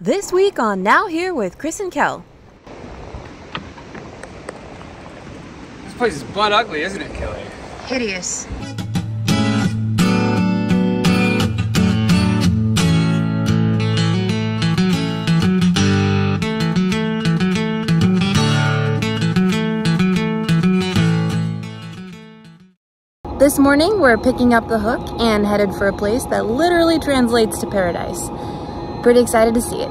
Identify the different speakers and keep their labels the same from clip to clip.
Speaker 1: This week on Now Here with Chris and Kell.
Speaker 2: This place is butt ugly, isn't it, Kelly?
Speaker 1: Hideous. This morning, we're picking up the hook and headed for a place that literally translates to paradise. Pretty excited to see it.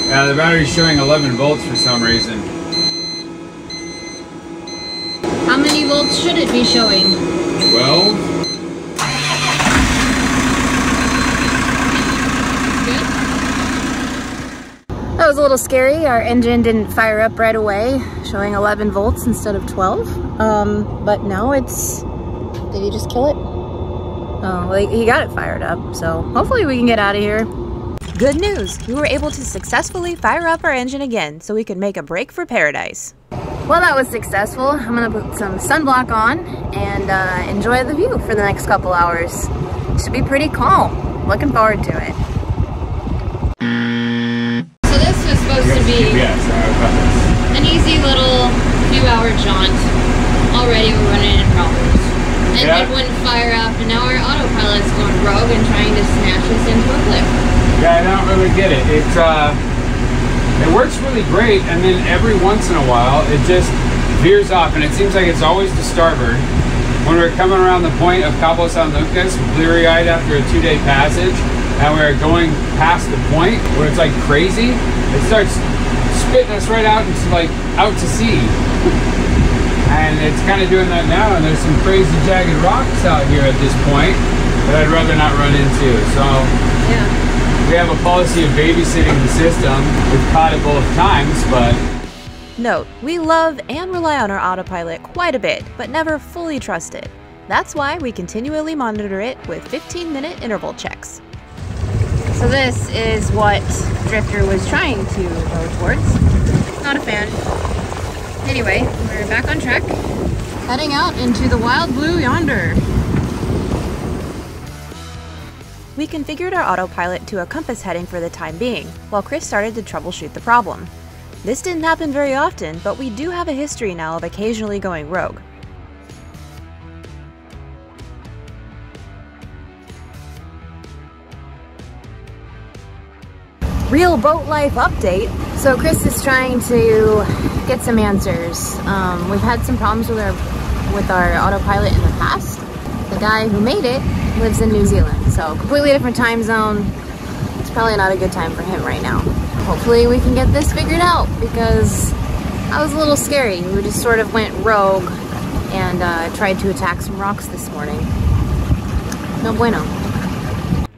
Speaker 2: Yeah, the battery's showing 11 volts for some reason.
Speaker 3: How many volts should it be showing?
Speaker 2: 12?
Speaker 3: Good?
Speaker 1: That was a little scary. Our engine didn't fire up right away, showing 11 volts instead of 12. But now it's... Did he just kill it? Oh, well, he got it fired up, so hopefully we can get out of here. Good news! We were able to successfully fire up our engine again so we could make a break for paradise. Well, that was successful. I'm gonna put some sunblock on and enjoy the view for the next couple hours. It should be pretty calm. Looking forward to it.
Speaker 3: So this was supposed to be an easy little few-hour jaunt. Already we're running into problems. Engine wouldn't fire up, and now our autopilot's going rogue and trying to snatch us into a cliff.
Speaker 2: Yeah, I don't really get it. It works really great, and then every once in a while it just veers off, and it seems like it's always to starboard. When we're coming around the point of Cabo San Lucas, bleary-eyed after a 2-day passage, and we're going past the point where it's like crazy, it starts spitting us right out into like out to sea. And it's kind of doing that now, and there's some crazy jagged rocks out here at this point that I'd rather not run into. So
Speaker 1: Yeah.
Speaker 2: we have a policy of babysitting the system. We've caught it both times, but...
Speaker 1: Note, we love and rely on our autopilot quite a bit, but never fully trust it. That's why we continually monitor it with 15-minute interval checks. So this is what Drifter was trying to go towards. Not a fan. Anyway, we're back on track, heading out into the wild blue yonder. We configured our autopilot to a compass heading for the time being, while Chris started to troubleshoot the problem. This didn't happen very often, but we do have a history now of occasionally going rogue. Real boat life update. So Chris is trying to get some answers. We've had some problems with our autopilot in the past. The guy who made it lives in New Zealand, so completely different time zone. It's probably not a good time for him right now. Hopefully we can get this figured out, because that was a little scary. We just sort of went rogue and tried to attack some rocks this morning. No bueno.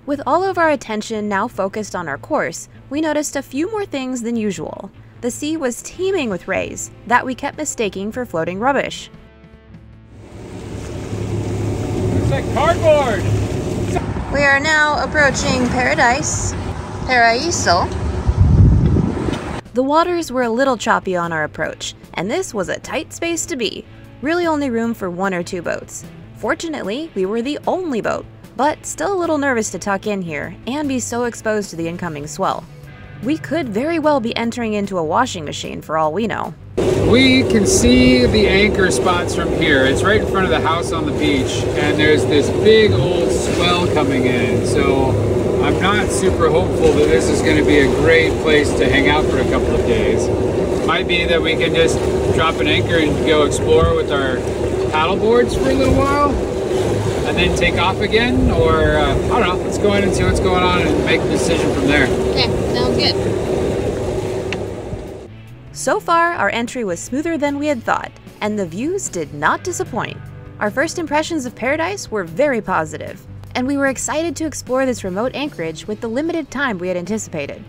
Speaker 1: With all of our attention now focused on our course, we noticed a few more things than usual. The sea was teeming with rays that we kept mistaking for floating rubbish.
Speaker 2: It's like cardboard!
Speaker 1: We are now approaching Paradise, Paraiso. The waters were a little choppy on our approach, and this was a tight space to be. Really only room for 1 or 2 boats. Fortunately, we were the only boat, but still a little nervous to tuck in here and be so exposed to the incoming swell. We could very well be entering into a washing machine for all we know.
Speaker 2: We can see the anchor spots from here. It's right in front of the house on the beach, and there's this big old swell coming in. So I'm not super hopeful that this is going to be a great place to hang out for a couple of days. Might be that we can just drop an anchor and go explore with our paddle boards for a little while, and then take off again, or I don't know, let's go in and see what's going on and make a decision from there.
Speaker 3: Okay, sounds good.
Speaker 1: So far, our entry was smoother than we had thought, and the views did not disappoint. Our first impressions of Paradise were very positive, and we were excited to explore this remote anchorage with the limited time we had anticipated.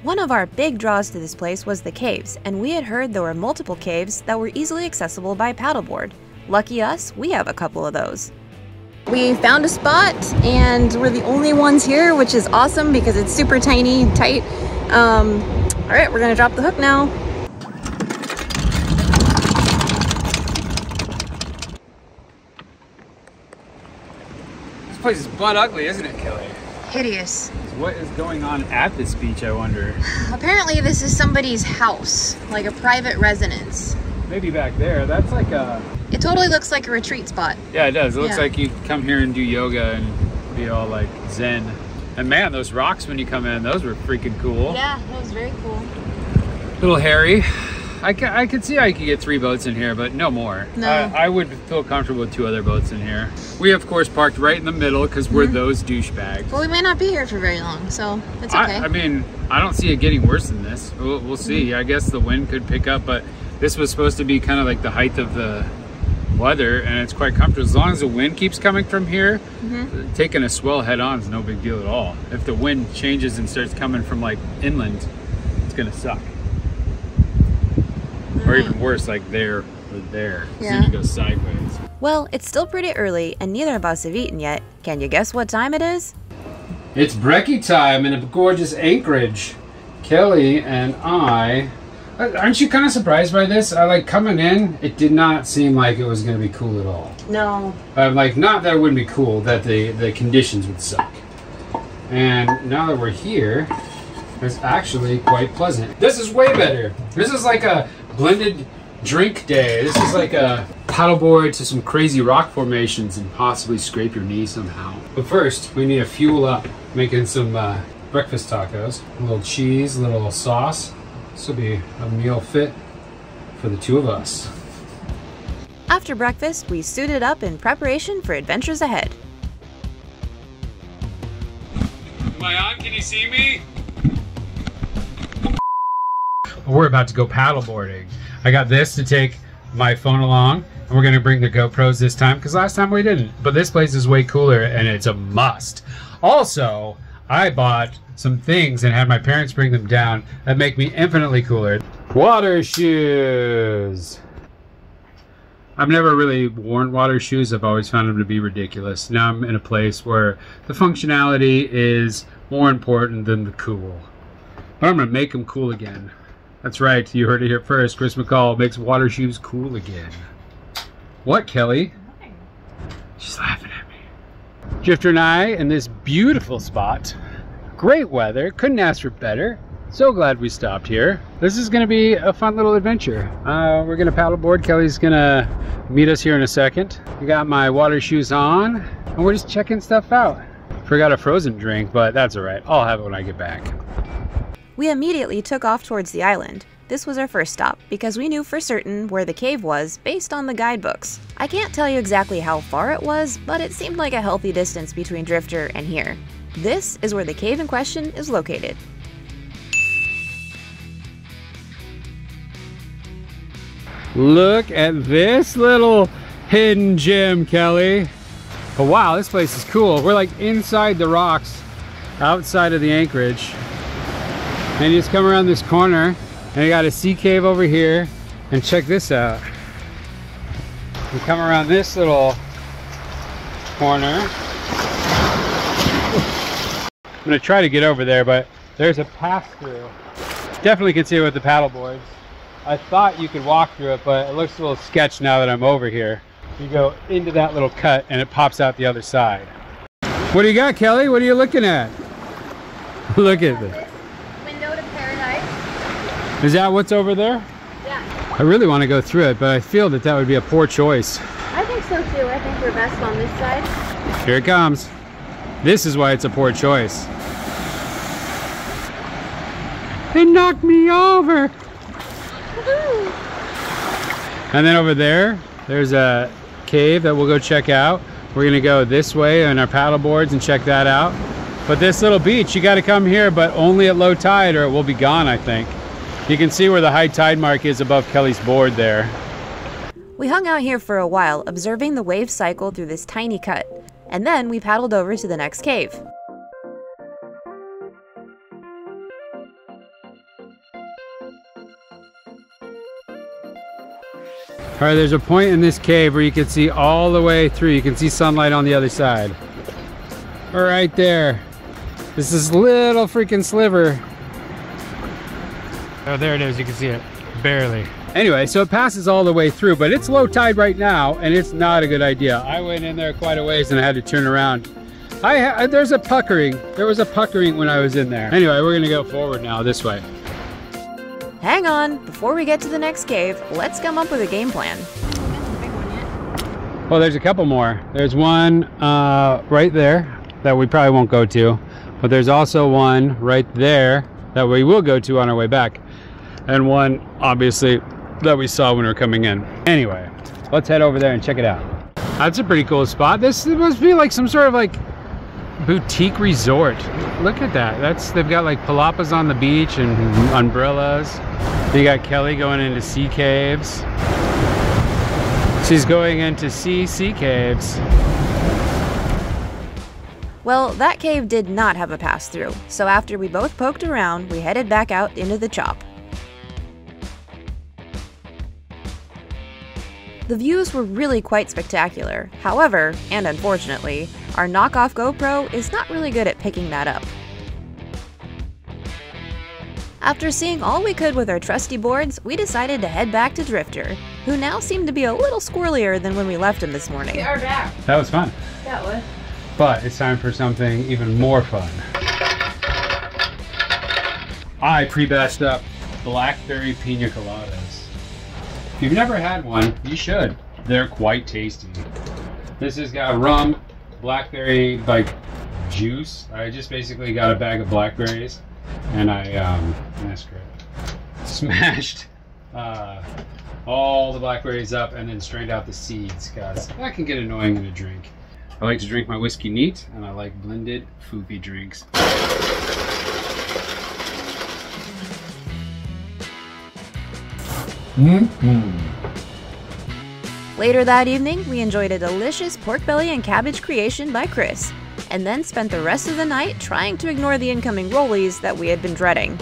Speaker 1: One of our big draws to this place was the caves, and we had heard there were multiple caves that were easily accessible by paddleboard. Lucky us, we have a couple of those. We found a spot, and we're the only ones here, which is awesome because it's super tiny and tight. All right, we're gonna drop the hook now.
Speaker 2: This place is butt ugly, isn't it, Kelly?
Speaker 1: hideous.
Speaker 2: What is going on at this beach, I wonder?
Speaker 1: Apparently this is somebody's house, like a private residence.
Speaker 2: Maybe back there. That's like a...
Speaker 1: It totally looks like a retreat spot.
Speaker 2: Yeah, it does. It looks like you come here and do yoga and be all like zen. And man, those rocks when you come in, those were freaking cool.
Speaker 1: Yeah, that was very cool.
Speaker 2: Little hairy. I could see I could get 3 boats in here, but no more.
Speaker 1: No.
Speaker 2: I would feel comfortable with 2 other boats in here. We, of course, parked right in the middle because we're those douchebags.
Speaker 1: Well, we may not be here for very long, so it's okay.
Speaker 2: I mean, I don't see it getting worse than this. We'll see. I guess the wind could pick up, but this was supposed to be kind of like the height of the weather, and it's quite comfortable. As long as the wind keeps coming from here, taking a swell head on is no big deal at all. If the wind changes and starts coming from like inland, it's gonna suck. Or even worse, like there or there.
Speaker 1: Yeah.
Speaker 2: So you go sideways.
Speaker 1: Well, it's still pretty early, and neither of us have eaten yet. Can you guess what time it is?
Speaker 2: It's brekkie time in a gorgeous Anchorage. Kelly and I... Aren't you kind of surprised by this? Like coming in, it did not seem like it was going to be cool at all.
Speaker 1: No.
Speaker 2: Like, not that it wouldn't be cool, that the conditions would suck. And now that we're here, it's actually quite pleasant. This is way better. This is like a blended drink day. This is like a paddleboard to some crazy rock formations and possibly scrape your knee somehow. But first, we need to fuel up, making some breakfast tacos. A little cheese, a little sauce. This will be a meal fit for the 2 of us.
Speaker 1: After breakfast, we suited up in preparation for adventures ahead.
Speaker 2: Am I on? Can you see me? We're about to go paddleboarding. I got this to take my phone along, and we're gonna bring the GoPros this time because last time we didn't. But this place is way cooler and it's a must. Also, I bought some things and had my parents bring them down that make me infinitely cooler. Water shoes. I've never really worn water shoes. I've always found them to be ridiculous. Now I'm in a place where the functionality is more important than the cool. But I'm gonna make them cool again. That's right, you heard it here first. Chris McCall makes water shoes cool again. What, Kelly?
Speaker 3: Nothing.
Speaker 2: She's laughing at me. Drifter and I in this beautiful spot. Great weather, couldn't ask for better. So glad we stopped here. This is gonna be a fun little adventure. We're gonna paddleboard. Kelly's gonna meet us here in a second. I got my water shoes on, and we're just checking stuff out. Forgot a frozen drink, but that's all right. I'll have it when I get back.
Speaker 1: We immediately took off towards the island. This was our first stop because we knew for certain where the cave was based on the guidebooks. I can't tell you exactly how far it was, but it seemed like a healthy distance between Drifter and here. This is where the cave in question is located.
Speaker 2: Look at this little hidden gem, Kelly. Oh wow, this place is cool. We're like inside the rocks, outside of the anchorage. And you just come around this corner, and you got a sea cave over here. And check this out. You come around this little corner. I'm gonna try to get over there, but there's a pass-through. Definitely can see it with the paddle boards. I thought you could walk through it, but it looks a little sketch now that I'm over here. You go into that little cut and it pops out the other side. What do you got, Kelly? What are you looking at? Look at this.
Speaker 3: Window to paradise.
Speaker 2: Is that what's over there?
Speaker 3: Yeah.
Speaker 2: I really want to go through it, but I feel that that would be a poor choice.
Speaker 3: I think so too. I think we're best on this side.
Speaker 2: Here it comes. This is why it's a poor choice. It knocked me over. And then over there, there's a cave that we'll go check out. We're gonna go this way on our paddle boards and check that out. But this little beach, you gotta come here, but only at low tide or it will be gone, I think. You can see where the high tide mark is above Kelly's board there.
Speaker 1: We hung out here for a while, observing the waves cycle through this tiny cut, and then we paddled over to the next cave.
Speaker 2: All right, there's a point in this cave where you can see all the way through. You can see sunlight on the other side. Right there. This is little freaking sliver. Oh, there it is. You can see it. Barely. Anyway, so it passes all the way through, but it's low tide right now, and it's not a good idea. I went in there quite a ways and I had to turn around. There's a puckering. There was a puckering when I was in there. Anyway, we're gonna go forward now, this way.
Speaker 1: Hang on, before we get to the next cave, let's come up with a game plan.
Speaker 2: Well, there's a couple more. There's one right there that we probably won't go to, but there's also one right there that we will go to on our way back, and one obviously that we saw when we were coming in. Anyway, let's head over there and check it out. That's a pretty cool spot. This must be like some sort of like boutique resort. Look at that. They've got like palapas on the beach and umbrellas. You got Kelly going into sea caves. She's going into sea caves.
Speaker 1: Well, that cave did not have a pass-through, so after we both poked around, we headed back out into the chop. The views were really quite spectacular. However, and unfortunately, our knockoff GoPro is not really good at picking that up. After seeing all we could with our trusty boards, we decided to head back to Drifter, who now seemed to be a little squirrelier than when we left him this morning.
Speaker 3: We are back.
Speaker 2: That was fun.
Speaker 3: That was.
Speaker 2: But it's time for something even more fun. I pre-batched up Blackberry Piña Coladas. If you've never had one, you should. They're quite tasty. This has got rum, blackberry like juice. I just basically got a bag of blackberries and I smashed all the blackberries up and then strained out the seeds, because that can get annoying in a drink. I like to drink my whiskey neat, and I like blended foofy drinks.
Speaker 1: Later that evening, we enjoyed a delicious pork belly and cabbage creation by Chris, and then spent the rest of the night trying to ignore the incoming rollies that we had been dreading.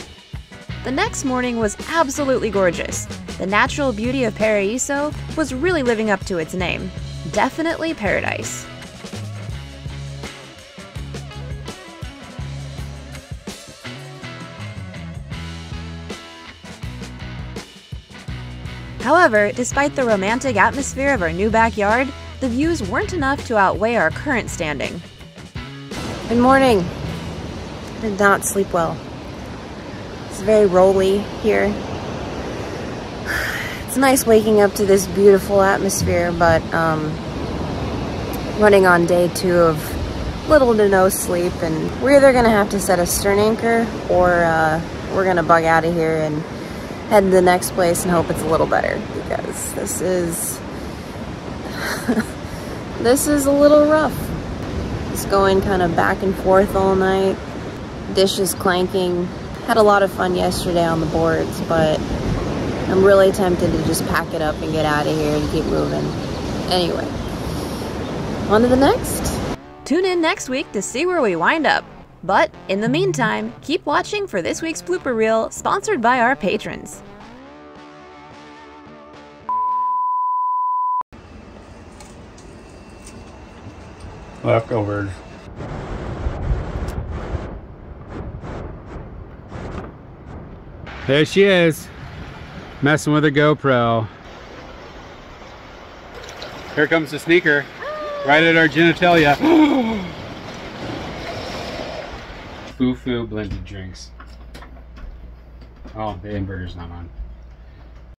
Speaker 1: The next morning was absolutely gorgeous. The natural beauty of Paraiso was really living up to its name. Definitely paradise. However, despite the romantic atmosphere of our new backyard, the views weren't enough to outweigh our current standing. Good morning. Did not sleep well. It's very rolly here. It's nice waking up to this beautiful atmosphere, but running on day 2 of little to no sleep, and we're either gonna have to set a stern anchor or we're gonna bug out of here and head to the next place and hope it's a little better, because this is this is a little rough. Just going kind of back and forth all night, dishes clanking. Had a lot of fun yesterday on the boards, but I'm really tempted to just pack it up and get out of here and keep moving. Anyway, on to the next. Tune in next week to see where we wind up. But in the meantime, keep watching for this week's blooper reel, sponsored by our patrons.
Speaker 2: Leftovers. There she is, messing with her GoPro. Here comes the sneaker, right at our genitalia. Foo-foo blended drinks. Oh, the inverter's not on.